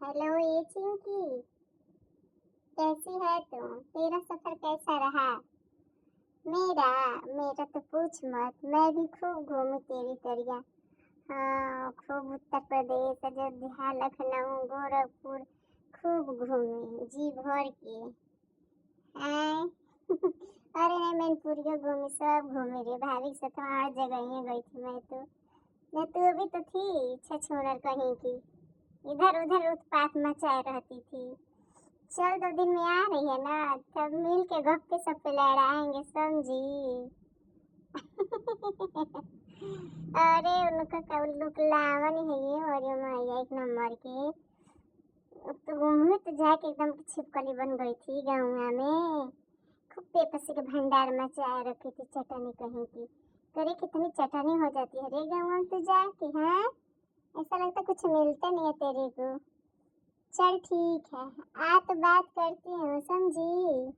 Hello ये चिंकी, कैसी है तुम? तेरा सफर कैसा रहा? मेरा मेरा तो पूछ मत। मैं भी खूब घूमी तेरी तरह। हाँ, खूब उत्तर प्रदेश, अयोध्या, लखनऊ, गोरखपुर खूब घूमी जी भर के। आय अरे नहीं, मैनपुरियो घूमी, सब घूमी रे भाभी के साथ। हर जगह ही गई थी मैं तो। न तू भी तो थी छछूनर कहीं की, इधर उधर उत्पात मचाए रहती थी। चल 2 दिन में आ रही है ना, तब मिल के गप्पे सप्पे लड़ाएंगे, समझी? अरे उनका उन लावन है ये, और ये मैया एक नंबर के। तो घूमने तो जाके एकदम छिपकली बन गई थी गाँव में। खूब बेबसी के भंडार मचाए रखी थी चटनी कहीं की। करे कितनी चटनी हो जाती है रे गाँव में तो जाके। हाँ, ऐसा लगता कुछ मिलता नहीं है तेरे को। चल ठीक है, आ तो बात करती हूँ, समझी?